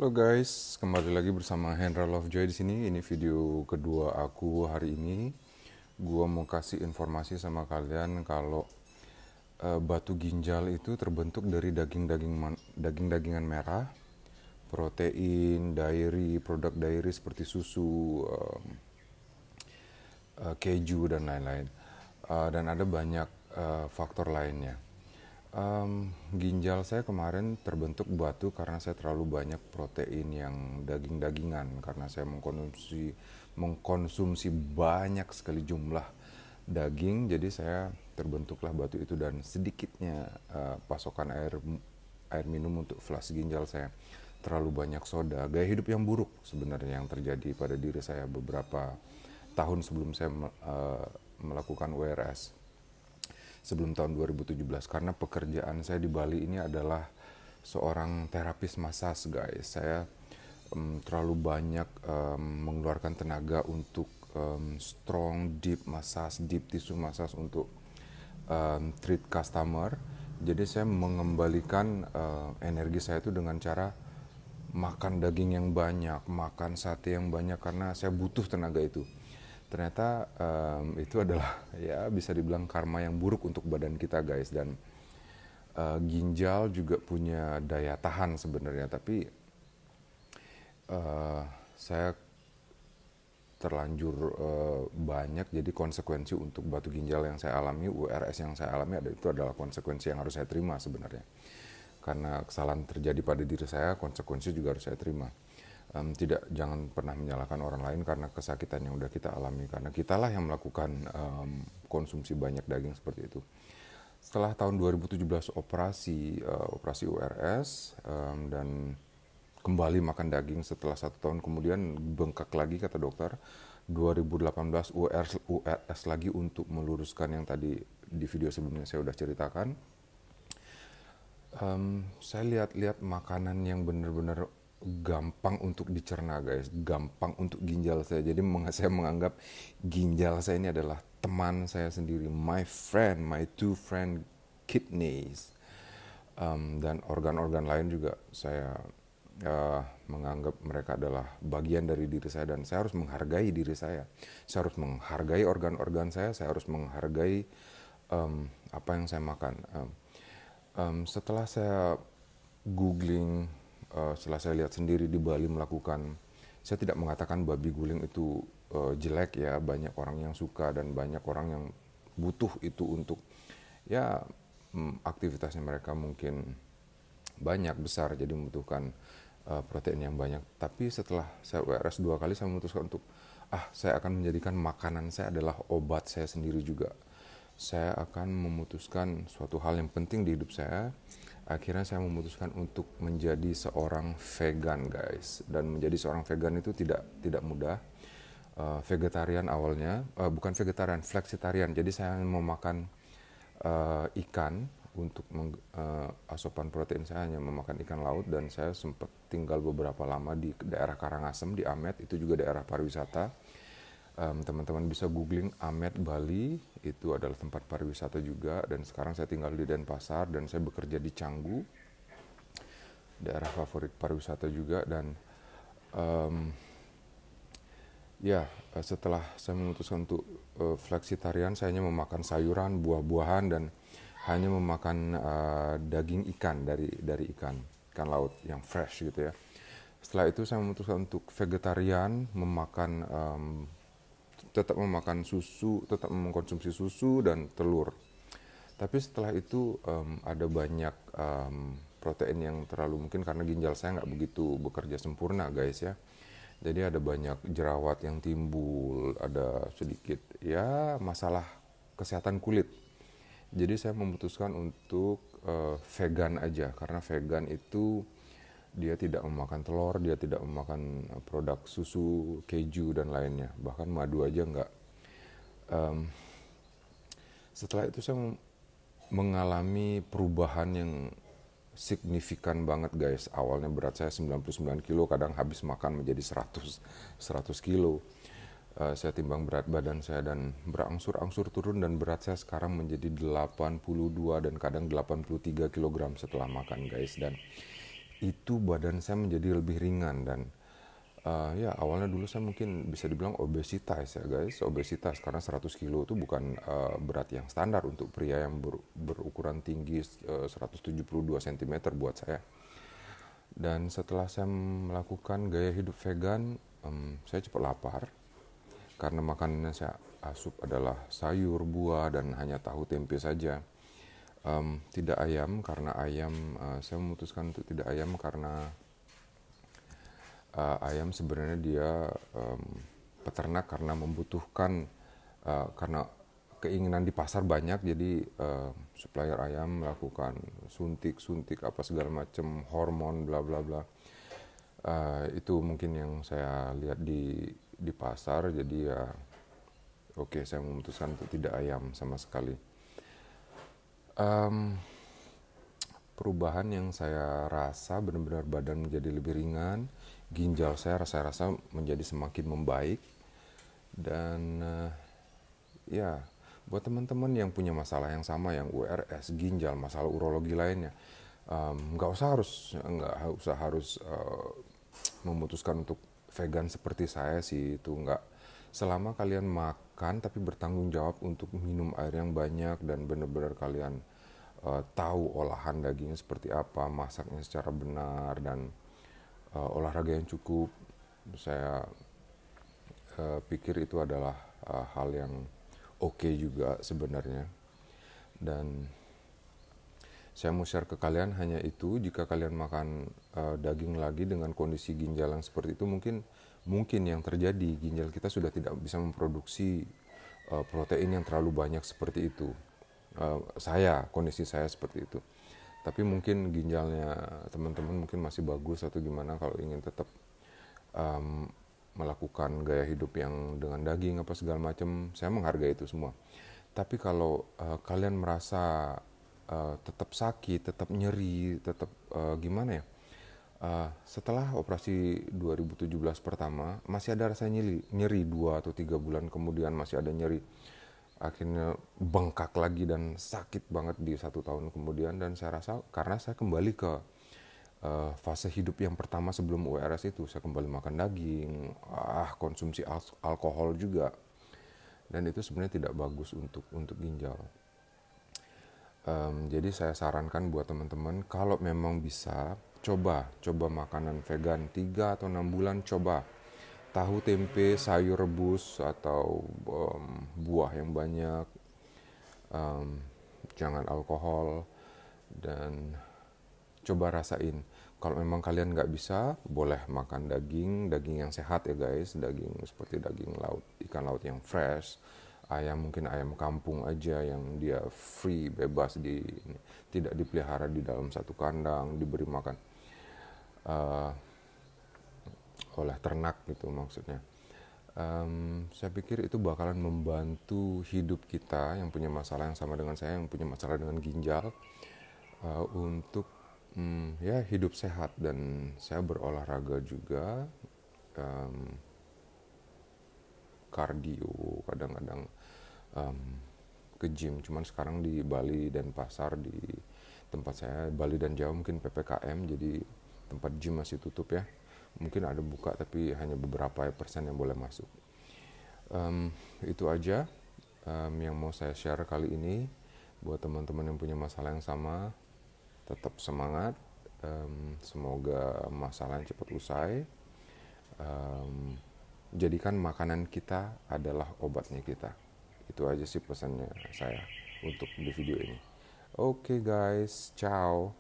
Halo guys, kembali lagi bersama Hendra Lovejoy di sini. Ini video kedua aku hari ini. Gua mau kasih informasi sama kalian kalau batu ginjal itu terbentuk dari daging-dagingan merah, protein, dairy, produk dairy seperti susu, keju dan lain-lain. Dan ada banyak faktor lainnya. Ginjal saya kemarin terbentuk batu karena saya terlalu banyak protein yang daging-dagingan karena saya mengkonsumsi banyak sekali jumlah daging, jadi saya terbentuklah batu itu. Dan sedikitnya pasokan air minum untuk flush ginjal saya, terlalu banyak soda, gaya hidup yang buruk sebenarnya yang terjadi pada diri saya beberapa tahun sebelum saya melakukan WRS, sebelum tahun 2017. Karena pekerjaan saya di Bali ini adalah seorang terapis massage guys. Saya terlalu banyak mengeluarkan tenaga untuk strong deep massage, deep tissue massage untuk treat customer. Jadi saya mengembalikan energi saya itu dengan cara makan daging yang banyak, makan sate yang banyak, karena saya butuh tenaga itu. Ternyata itu adalah ya bisa dibilang karma yang buruk untuk badan kita guys. Dan ginjal juga punya daya tahan sebenarnya, tapi saya terlanjur banyak, jadi konsekuensi untuk batu ginjal yang saya alami, URS yang saya alami, itu adalah konsekuensi yang harus saya terima sebenarnya. Karena kesalahan terjadi pada diri saya, konsekuensi juga harus saya terima. Jangan pernah menyalahkan orang lain karena kesakitan yang udah kita alami, karena kitalah yang melakukan konsumsi banyak daging seperti itu. Setelah tahun 2017 operasi URS, dan kembali makan daging setelah 1 tahun kemudian bengkak lagi kata dokter. 2018 URS lagi untuk meluruskan yang tadi di video sebelumnya saya udah ceritakan. Saya lihat-lihat makanan yang benar-benar gampang untuk dicerna guys, gampang untuk ginjal saya. Jadi saya menganggap ginjal saya ini adalah teman saya sendiri, my friend, my two friend kidneys. Dan organ-organ lain juga saya menganggap mereka adalah bagian dari diri saya, dan saya harus menghargai diri saya. Saya harus menghargai organ-organ saya harus menghargai apa yang saya makan. Setelah saya googling, setelah saya lihat sendiri di Bali melakukan, saya tidak mengatakan babi guling itu jelek ya, banyak orang yang suka dan banyak orang yang butuh itu untuk ya aktivitasnya mereka mungkin banyak besar, jadi membutuhkan protein yang banyak. Tapi setelah saya WRS 2 kali, saya memutuskan untuk saya akan menjadikan makanan saya adalah obat saya sendiri juga. Saya akan memutuskan suatu hal yang penting di hidup saya. Akhirnya saya memutuskan untuk menjadi seorang vegan guys. Dan menjadi seorang vegan itu tidak mudah. Vegetarian awalnya, bukan vegetarian, flexitarian. Jadi saya mau makan ikan untuk asupan protein. Saya hanya memakan ikan laut, dan saya sempat tinggal beberapa lama di daerah Karangasem di Amet, itu juga daerah pariwisata. Teman-teman bisa googling Amet Bali, itu adalah tempat pariwisata juga. Dan sekarang saya tinggal di Denpasar dan saya bekerja di Canggu, daerah favorit pariwisata juga. Dan setelah saya memutuskan untuk flexitarian, saya hanya memakan sayuran, buah-buahan, dan hanya memakan daging ikan dari ikan laut yang fresh gitu ya. Setelah itu saya memutuskan untuk vegetarian, tetap memakan susu, tetap mengkonsumsi susu dan telur. Tapi setelah itu ada banyak protein yang terlalu, mungkin karena ginjal saya nggak begitu bekerja sempurna guys ya. Jadi ada banyak jerawat yang timbul, ada sedikit ya masalah kesehatan kulit. Jadi saya memutuskan untuk vegan aja, karena vegan itu dia tidak memakan telur, dia tidak memakan produk susu, keju dan lainnya, bahkan madu aja enggak. Setelah itu saya mengalami perubahan yang signifikan banget guys. Awalnya berat saya 99 kilo, kadang habis makan menjadi 100 kilo. Saya timbang berat badan saya dan berangsur-angsur turun, dan berat saya sekarang menjadi 82 dan kadang 83 kg setelah makan guys. Dan itu badan saya menjadi lebih ringan. Dan ya awalnya dulu saya mungkin bisa dibilang obesitas ya guys, obesitas karena 100 kilo itu bukan berat yang standar untuk pria yang berukuran tinggi 172 cm buat saya. Dan setelah saya melakukan gaya hidup vegan, saya cepat lapar karena makanannya saya asup adalah sayur, buah, dan hanya tahu tempe saja. Tidak ayam karena ayam, saya memutuskan untuk tidak ayam karena ayam sebenarnya dia peternak karena membutuhkan, karena keinginan di pasar banyak, jadi supplier ayam melakukan suntik apa segala macam hormon bla bla bla. Itu mungkin yang saya lihat di pasar, jadi ya oke, saya memutuskan untuk tidak ayam sama sekali. Perubahan yang saya rasa benar-benar badan menjadi lebih ringan, ginjal saya rasa menjadi semakin membaik. Dan ya buat teman-teman yang punya masalah yang sama, yang URS, ginjal, masalah urologi lainnya, nggak usah harus memutuskan untuk vegan seperti saya sih. Itu nggak, selama kalian makan tapi bertanggung jawab untuk minum air yang banyak dan benar-benar kalian tahu olahan dagingnya seperti apa, masaknya secara benar, dan olahraga yang cukup. Saya pikir itu adalah hal yang oke juga sebenarnya. Dan saya mau share ke kalian hanya itu, jika kalian makan daging lagi dengan kondisi ginjal yang seperti itu, mungkin yang terjadi ginjal kita sudah tidak bisa memproduksi protein yang terlalu banyak seperti itu. Kondisi saya seperti itu. Tapi mungkin ginjalnya teman-teman mungkin masih bagus atau gimana, kalau ingin tetap melakukan gaya hidup yang dengan daging apa segala macam, saya menghargai itu semua. Tapi kalau kalian merasa tetap sakit, tetap nyeri, tetap gimana ya, setelah operasi 2017 pertama masih ada rasa nyeri 2 atau 3 bulan kemudian masih ada nyeri, akhirnya bengkak lagi dan sakit banget di 1 tahun kemudian. Dan saya rasa karena saya kembali ke fase hidup yang pertama sebelum URS itu, saya kembali makan daging, konsumsi alkohol juga, dan itu sebenarnya tidak bagus untuk ginjal. Jadi saya sarankan buat teman-teman, kalau memang bisa, coba makanan vegan 3 atau 6 bulan, coba tahu, tempe, sayur rebus, atau buah yang banyak, jangan alkohol, dan coba rasain. Kalau memang kalian nggak bisa, boleh makan daging yang sehat ya guys, daging seperti daging laut, ikan laut yang fresh, ayam mungkin ayam kampung aja yang dia free, bebas, tidak dipelihara di dalam satu kandang, diberi makan oleh ternak gitu maksudnya. Saya pikir itu bakalan membantu hidup kita yang punya masalah yang sama dengan saya, yang punya masalah dengan ginjal, untuk ya hidup sehat. Dan saya berolahraga juga, kardio, kadang-kadang ke gym. Cuman sekarang di Bali dan pasar di tempat saya, Bali dan Jawa mungkin PPKM, jadi tempat gym masih tutup ya. Mungkin ada buka tapi hanya beberapa persen yang boleh masuk. Itu aja yang mau saya share kali ini. Buat teman-teman yang punya masalah yang sama, tetap semangat. Semoga masalahnya cepat usai. Jadikan makanan kita adalah obatnya kita. Itu aja sih pesannya saya untuk di video ini. Oke guys, ciao.